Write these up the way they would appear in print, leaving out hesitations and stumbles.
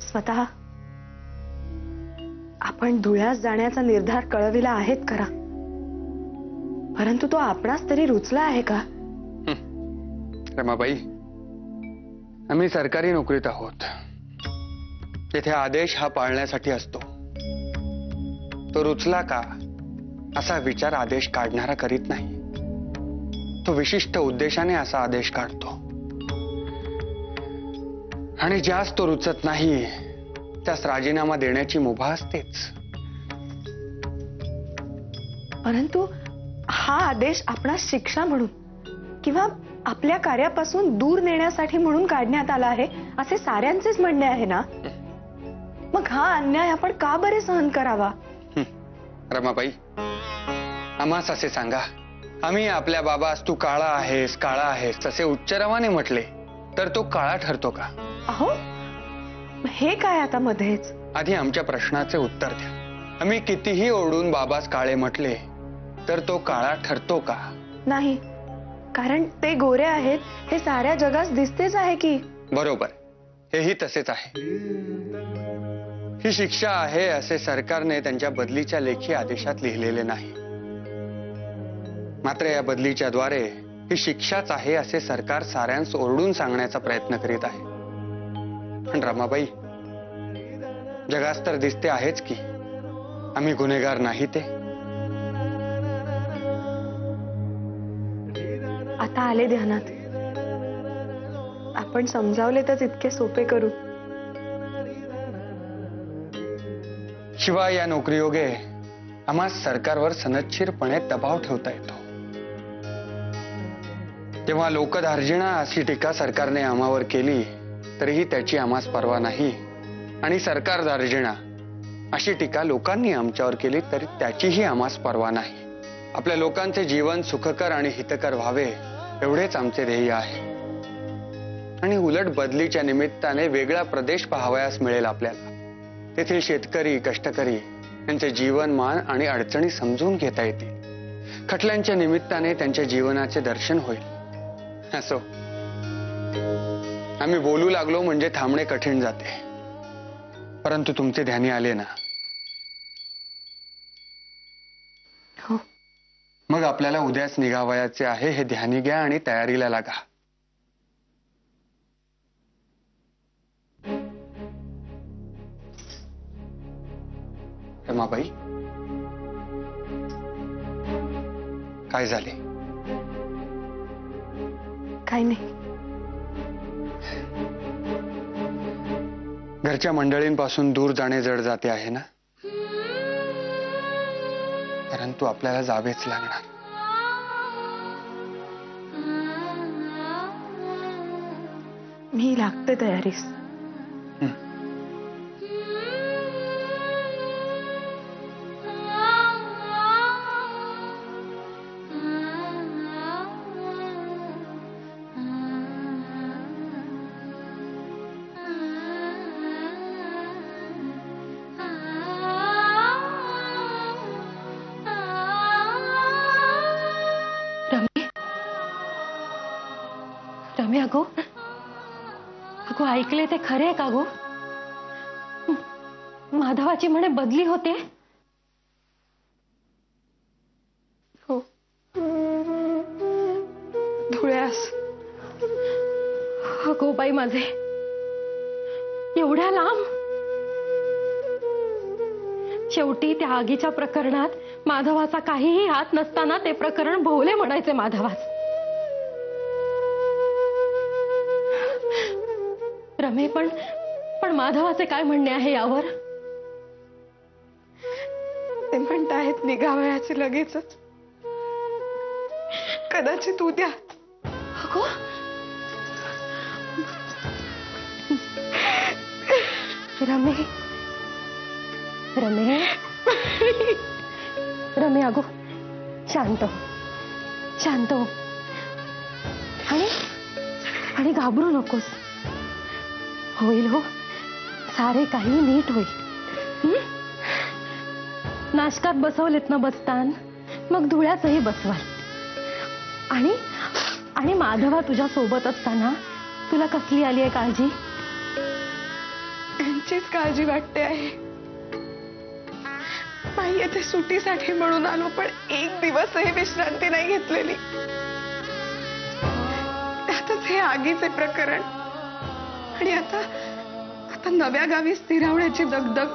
स्वतः आपण धुळ्यास जाण्याचा निर्धार कळविला आहेत खरा, परंतु तो आपणास तरी रुचला आहे का? रमाबाई, आम्ही सरकारी नोकरीत आहोत. तेथे आदेश हा पाळण्यासाठी असतो. तो रुचला का असा विचार आदेश काढणारा करीत नाही. तो विशिष्ट उद्देशाने असा आदेश काढतो. आणि ज्यास तो रुचत नाही त्यास राजीनामा देण्याची मुभा असतेच. परंतु हा आदेश आपणास शिक्षा म्हणून किंवा आपल्या कार्यापासून दूर नेण्यासाठी म्हणून काढण्यात आला आहे असे साऱ्यांचेच म्हणणे आहे ना. मग हा अन्याय आपण का बरे सहन करावा? रमाबाई, आम्हास असे सांगा, आम्ही आपल्या बाबास तू काळा आहेस काळा आहेस तसे उच्चारावाने म्हटले तर तो काळा ठरतो का? अहो, हे काय आता मध्येच? आधी आमच्या प्रश्नाचे उत्तर द्या. आम्ही कितीही ओरडून बाबास काळे म्हटले तर तो काळा ठरतो का? नाही, कारण ते गोरे आहेत हे साऱ्या जगास दिसतेच आहे की. बरोबर, हेही तसेच आहे. ही शिक्षा आहे असे सरकारने त्यांच्या बदलीच्या लेखी आदेशात लिहिलेले नाही. मात्र या बदलीच्या द्वारे ही शिक्षाच आहे असे सरकार साऱ्यांस ओरडून सांगण्याचा प्रयत्न करीत आहे. पण रमाबाई, जगास तर दिसते आहेच की आम्ही गुन्हेगार नाही ते. आता आले ध्यानात. आपण समजावले तर इतके सोपे करू. शिवाय या नोकरीयोगे आम्हा सरकारवर सनदशीरपणे दबाव ठेवता येतो. तेव्हा लोकधार्जिणा अशी टीका सरकारने आम्हावर केली तरीही त्याची आम्हास पर्वा नाही, आणि सरकार दार्जिणा अशी टीका लोकांनी आमच्यावर केली तरी त्याचीही आम्हास पर्वा नाही. आपल्या लोकांचे जीवन सुखकर आणि हितकर व्हावे एवढेच आमचे ध्येय आहे. आणि उलट बदलीच्या निमित्ताने वेगळा प्रदेश पाहावयास मिळेल आपल्याला. तेथील शेतकरी कष्टकरी यांचे जीवनमान आणि अडचणी समजून घेता येतील. खटल्यांच्या निमित्ताने त्यांच्या जीवनाचे दर्शन होईल. असो, आम्ही बोलू लागलो म्हणजे थांबणे कठीण जाते. परंतु तुमचे ध्यानी आले ना. हो. मग आपल्याला उद्याच निघावयाचे आहे हे ध्यानी घ्या आणि तयारीला लागा. रमाबाई, काय झाले? काही नाही. घरच्या मंडळींपासून दूर जाणे जड जाते आहे ना. परंतु आपल्याला जावेच लागणार. मी लागते तयारीस. रमे, अगो अगो, ऐकले ते खरे का गो? माधवाची म्हणे बदली होते. हो, धुळ्यास. अगो बाई माझे, एवढ्या लांब. शेवटी त्या आगीच्या प्रकरणात माधवाचा काहीही हात नसताना ते प्रकरण भोवले म्हणायचे माधवास. रमे, पण माधवाचे काय म्हणणे आहे यावर? ते म्हणतायत निघावयाचे लगेचच. कदाचित उद्या. अगो, रमे रमे रमे, अगो शांत हो, शांत हो. आणि घाबरू नकोस. होईल हो, सारे काही नीट होईल. नाशकात बसवलेत ना बसतान, मग धुळ्याचंही बसवाल. आणि माधवा तुझ्या सोबत असताना तुला कसली आली आहे काळजी? आमचीच काळजी वाटते आहे. माई येथे सुट्टीसाठी म्हणून आलो, पण एक दिवसही विश्रांती नाही घेतलेली. त्यातच हे आगीचे प्रकरण आणि आता नव्या गावी स्थिरावण्याची दगदग.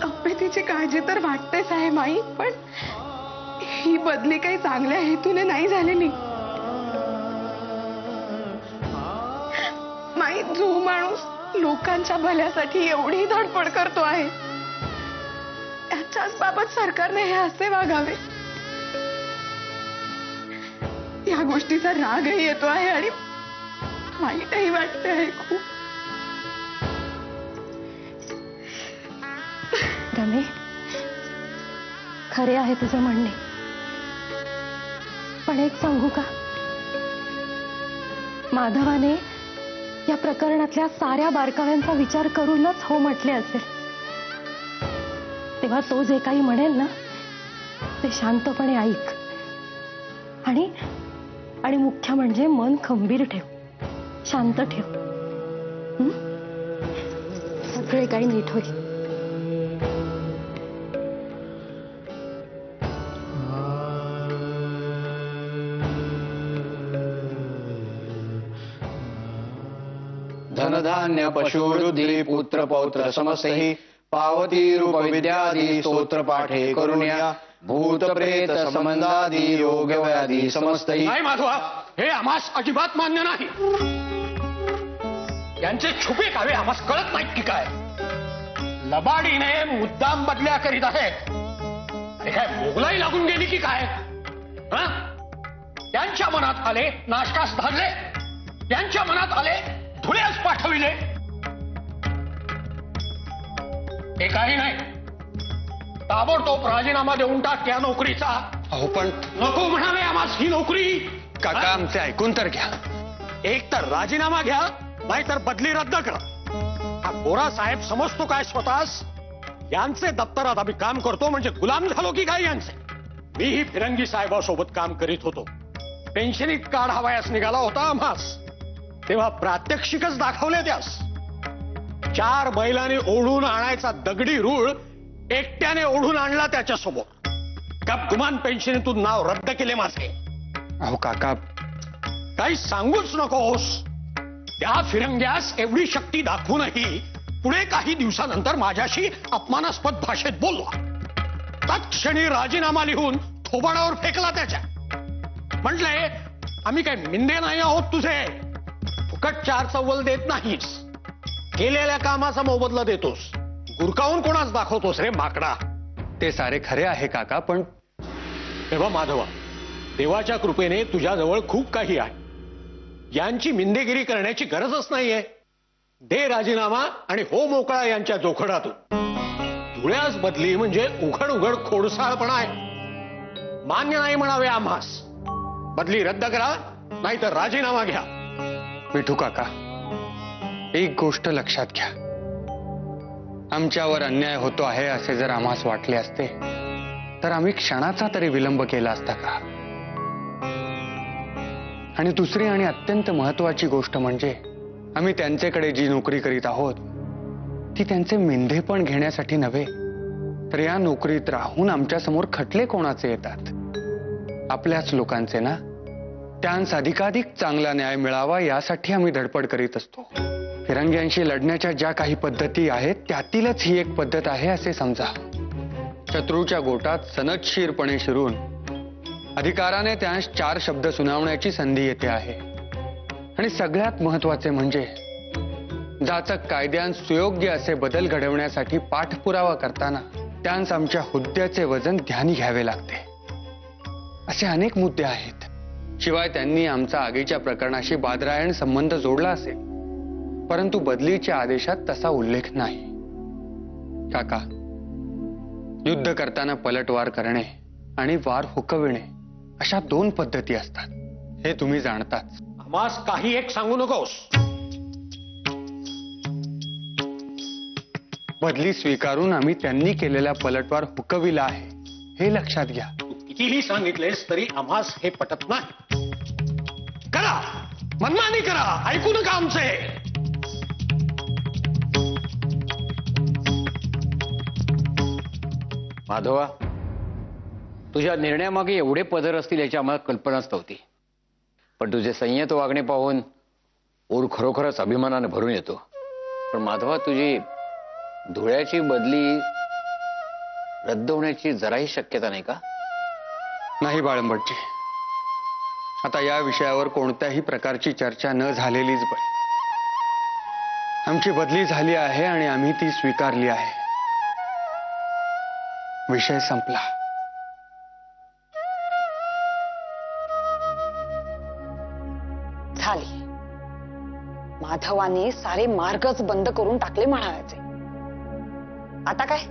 तब्येतीची काळजी तर वाटतेच आहे माई, पण ही बदली काही चांगल्या हेतूने नाही झालेली. माई, जो माणूस लोकांच्या भल्यासाठी एवढी धडपड करतो आहे, त्याच्याच बाबत सरकारने हे असे वागावे, या गोष्टीचा रागही येतो आहे आणि वाईटही वाटते आहे खूप. रमे, खरे आहे तुझं म्हणणे, पण एक सांगू का? माधवाने या प्रकरणातल्या साऱ्या बारकाव्यांचा विचार करूनच हो म्हटले असेल. तेव्हा तो जे काही म्हणेल ना, ते शांतपणे ऐक आणि मुख्य म्हणजे मन खंबीर ठेव, शांत ठेव. सगळे काही नीट होईल. धनधान्य पशुवृद्धी पुत्र पौत्र समस्तहि पावती रूप विद्यादी स्तोत्र पाठे करुण्या भूत प्रेत संबंधादी योग व्याधी समस्तहि. नाही माधवा, हे आम्हास अजिबात मान्य नाही. यांचे छुपे कावे आम्हास कळत नाहीत की काय? लबाडीने मुद्दाम बदल्या करीत आहेत. हे काय मोगलाई लागून गेली की काय? त्यांच्या मनात आले नाशकास धरले, त्यांच्या मनात आले धुळ्यास पाठविले. हे काही नाही, ताबडतोब राजीनामा देऊन टाक या नोकरीचा. अहो पण नको म्हणाले आम्हास ही नोकरी. काका, आमचे ऐकून तर घ्या. एक तर राजीनामा घ्या, नाहीतर बदली रद्द करा. हा गोरा साहेब समजतो काय स्वतःस? यांचे दप्तरात आम्ही काम करतो म्हणजे गुलाम झालो की काय यांचे? मीही फिरंगी साहेबासोबत काम करीत होतो. पेन्शनीत कार्ड हवायास निघाला होता आम्हास, तेव्हा प्रात्यक्षिकच दाखवले त्यास. 4 बैलांनी ओढून आणायचा दगडी रूळ एकट्याने ओढून आणला त्याच्यासमोर. गपगुमान पेन्शनीतून नाव रद्द केले माझे. अहो काका, काही सांगूच नकोस. त्या फिरंग्यास एवढी शक्ती दाखवूनही पुढे काही दिवसानंतर माझ्याशी अपमानास्पद भाषेत बोलला. तत्क्षणी राजीनामा लिहून थोबाडावर फेकला त्याच्या. म्हटले, आम्ही काय मिंदे नाही आहोत तुझे, फुकट 4 चव्वल देत नाहीस, केलेल्या कामाचा मोबदला देतोस. गुरकावून कोणाच दाखवतोस रे माकडा? ते सारे खरे आहे काका, पण तेव्हा माधवा, देवाच्या कृपेने तुझ्याजवळ खूप काही आहे. यांची मिंदेगिरी करण्याची गरजच नाहीये. दे राजीनामा आणि हो मोकळा यांच्या जोखडातून. धुळ्यास बदली म्हणजे उघड उघड खोडसाळपणा आहे. मान्य नाही म्हणावे आम्हास. बदली रद्द करा, नाहीतर राजीनामा घ्या. विठू काका, एक गोष्ट लक्षात घ्या. आमच्यावर अन्याय होतो आहे असे जर आम्हास वाटले असते तर आम्ही क्षणाचा तरी विलंब केला असता का? आणि दुसरी आणि अत्यंत महत्वाची गोष्ट म्हणजे आम्ही त्यांच्याकडे जी नोकरी करीत आहोत ती त्यांचे मेंढेपण घेण्यासाठी नव्हे, तर या नोकरीत राहून आमच्या समोर खटले कोणाचे येतात? आपल्याच लोकांचे ना. त्यांस अधिकाधिक चांगला न्याय मिळावा यासाठी आम्ही धडपड करीत असतो. फिरंग्यांशी लढण्याच्या ज्या काही पद्धती आहेत त्यातीलच ही एक पद्धत आहे असे समजा. शत्रूच्या गोटात सनदशीरपणे शिरून अधिकाराने त्यांस 4 शब्द सुनावण्याची संधी येते आहे. आणि सगळ्यात महत्वाचे म्हणजे जाचक कायद्यांत सुयोग्य असे बदल घडवण्यासाठी पाठपुरावा करताना त्यांस आमच्या हुद्द्याचे वजन ध्यानी घ्यावे लागते. असे अनेक मुद्दे आहेत. शिवाय त्यांनी आमचा आगीच्या प्रकरणाशी बादरायण संबंध जोडला असेल, परंतु बदलीच्या आदेशात तसा उल्लेख नाही. काका, युद्ध करताना पलटवार करणे आणि वार हुकविणे अशा 2 पद्धती असतात, हे तुम्ही जाणताच. आम्हास काही एक सांगू नकोस. बदली स्वीकारून आम्ही त्यांनी केलेला पलटवार हुकविला आहे, हे लक्षात घ्या. कितीही सांगितलेस तरी आम्हास हे पटत नाही. करा, मनमानी करा, ऐकू नका आमचे. माधवा, तुझ्या निर्णयामागे एवढे पदर असतील याची आम्हाला कल्पनाच नव्हती. पण तुझे संयत वागणे पाहून ओर खरोखरच अभिमानाने भरून येतो. पण माधवा, तुझी धुळ्याची बदली रद्द होण्याची जराही शक्यता नाही का? नाही बाळंबटजी, आता या विषयावर कोणत्याही प्रकारची चर्चा न झालेलीच बरी. आमची बदली झाली आहे आणि आम्ही ती स्वीकारली आहे. विषय संपला. झाली. माधवाने सारे मार्गच बंद करून टाकले म्हणायचे. आता काय?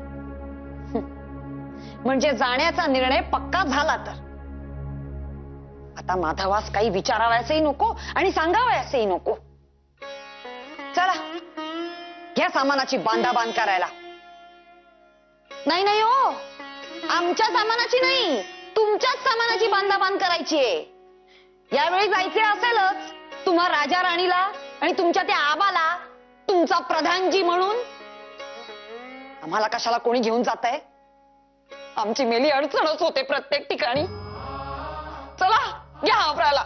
म्हणजे जाण्याचा निर्णय पक्का झाला तर आता माधवास काही विचारावयासही नको आणि सांगावयासही नको. चला, घ्या सामानाची बांधाबांध करायला. नाही नाही हो, आमच्या सामानाची नाही, तुमच्याच सामानाची बांधाबांध करायची आहे. यावेळी जायचे असेलच तुम्हा राजा राणीला आणि तुमच्या त्या आबाला तुमचा प्रधानजी म्हणून. आम्हाला कशाला कोणी घेऊन जात आहे? आमची मेली अडचणच होते प्रत्येक ठिकाणी. चला, घ्या आवरायला.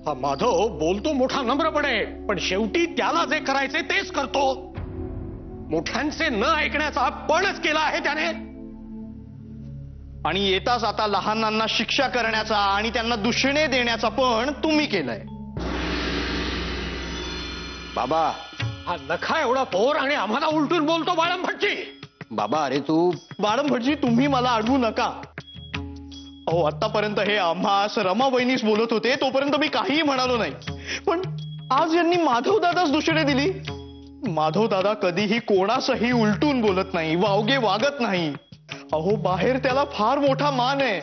हा माधव बोलतो मोठा नम्रपणे, पण शेवटी त्याला जे करायचे तेच करतो. मोठ्यांचे न ऐकण्याचा पणच केला आहे त्याने. आणि येताच आता लहानांना शिक्षा करण्याचा आणि त्यांना दूषणे देण्याचा पण तुम्ही केलंय. बाबा, हा नखा एवढा पोर आणि आम्हाला उलटून बोलतो बाळंभटजी. बाबा, अरे तू बाळंभटजी, तुम्ही मला अडवू नका. अहो, आतापर्यंत हे आम्हास रमा वहिनीच बोलत होते तोपर्यंत मी काहीही म्हणालो नाही. पण आज यांनी माधव दादाच दूषणे दिली. माधव दादा कधीही कोणासही उलटून बोलत नाही, वावगे वागत नाही. अहो, बाहेर त्याला फार मोठा मान आहे,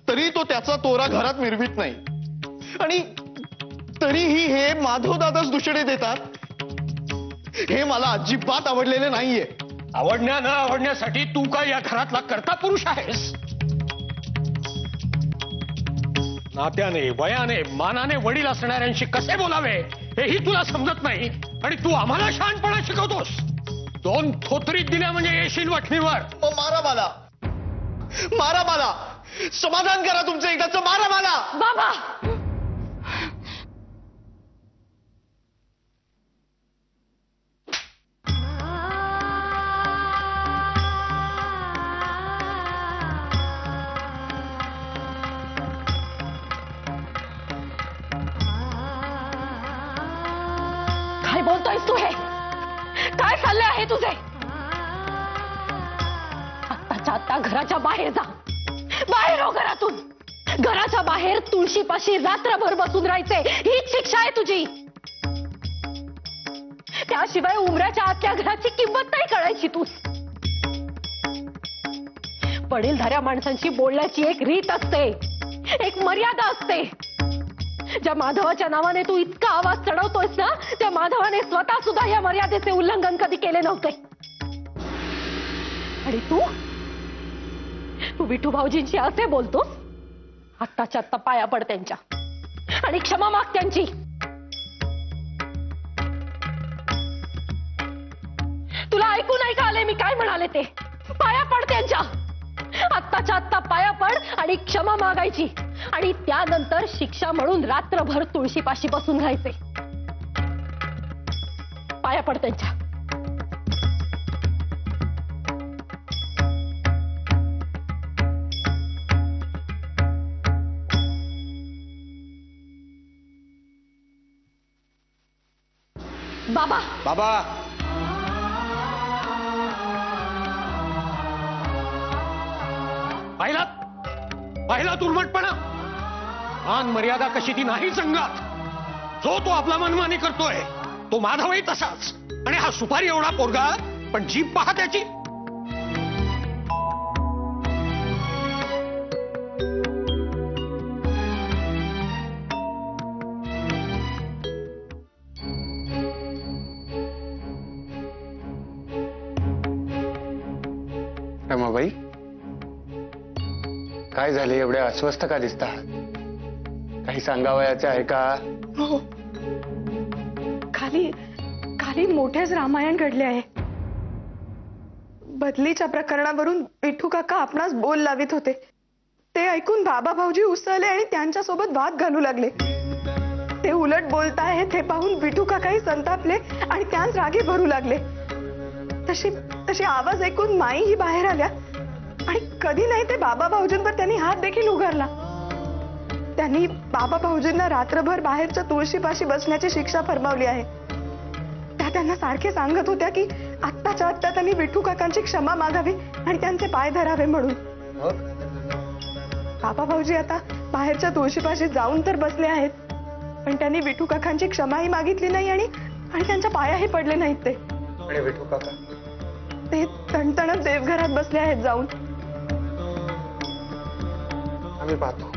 तरी तो त्याचा तोरा घरात मिरवित नाही. आणि तरीही हे माधव दादाच दूषणे देतात. हे मला अजिबात आवडलेले नाहीये. आवडण्या न आवडण्यासाठी तू काय या घरातला कर्ता पुरुष आहेस? नात्याने, वयाने, मानाने वडील असणाऱ्यांशी कसे बोलावे हेही तुला समजत नाही आणि तू आम्हाला शहाणपणा शिकवतोस. 2 थोतरीत दिल्या म्हणजे येशील वठणीवर. मारा मला, मारा मला, समाधान करा तुमचं एकदाच. मारा मला. बाबा, काय बोलतोयस तू? हे काय चालले आहे तुझे? आत्ताच्या आत्ता घराच्या बाहेर जा. बाहेर हो घरातून. घराच्या बाहेर तुळशीपाशी रात्रभर बसून राहायचे, हीच शिक्षा आहे तुझी. त्याशिवाय उमऱ्याच्या आतल्या घराची किंमत नाही कळायची तू. वडीलधाऱ्या माणसांची बोलण्याची एक रीत असते, एक मर्यादा असते. ज्या माधवाच्या नावाने तू इतका आवाज चढवतोयस ना, त्या माधवाने स्वतः सुद्धा या मर्यादेचे उल्लंघन कधी केले नव्हते. आणि तू विठू भाऊजींशी असे बोलतोस? आत्ताच्या आत्ता पाया पड त्यांच्या आणि क्षमा माग त्यांची. तुला ऐकू नाही का आले मी काय म्हणाले ते? पाया पड त्यांच्या. आत्ताच्या आत्ता पाया पड आणि क्षमा मागायची. आणि त्यानंतर शिक्षा म्हणून रात्रभर तुळशीपाशी बसून राहायचे. पाया पड त्यांच्या. बाबा, बाबा, पाहिला तुरमटपणा. मान मर्यादा कशी ती नाही संघात. जो तो आपला मनमानी करतोय तो माधवही तसाच. आणि हा सुपारी एवढा पोरगा, पण जीभ पहा त्याची. रमाबाई, काय झाले? एवढे अस्वस्थ का दिसता? काही सांगावयाचे आहे का? हो, खाली खाली मोठेच रामायण घडले आहे. बदलीच्या प्रकरणावरून विठू काका आपणास बोल लावित होते. ते ऐकून बाबा भाऊजी उसळले आणि त्यांच्यासोबत वाद घालू लागले. ते उलट बोलतायत हे पाहून विठू काकाही संतापले आणि त्यांस रागे भरू लागले. तशी आवाज ऐकून माईही बाहेर आल्या आणि कधी नाही ते बाबा भाऊजींवर त्यांनी हात देखील उगारला. त्यांनी बाबा भाऊजींना रात्रभर बाहेरच्या तुळशीपाशी बसण्याची शिक्षा फरमावली आहे. त्या त्यांना सारखे सांगत होत्या की आत्ताच्या आत्ता त्यांनी विठू काकांची क्षमा मागावी आणि त्यांचे पाय धरावे म्हणून. बाबा भाऊजी आता बाहेरच्या तुळशीपाशी जाऊन तर बसले आहेत, पण त्यांनी विठू काकांची क्षमाही मागितली नाही आणि त्यांच्या पायाही पडले नाहीत. ते विठू काका ते तणतणत देवघरात बसले आहेत जाऊन. आम्ही पाहतो.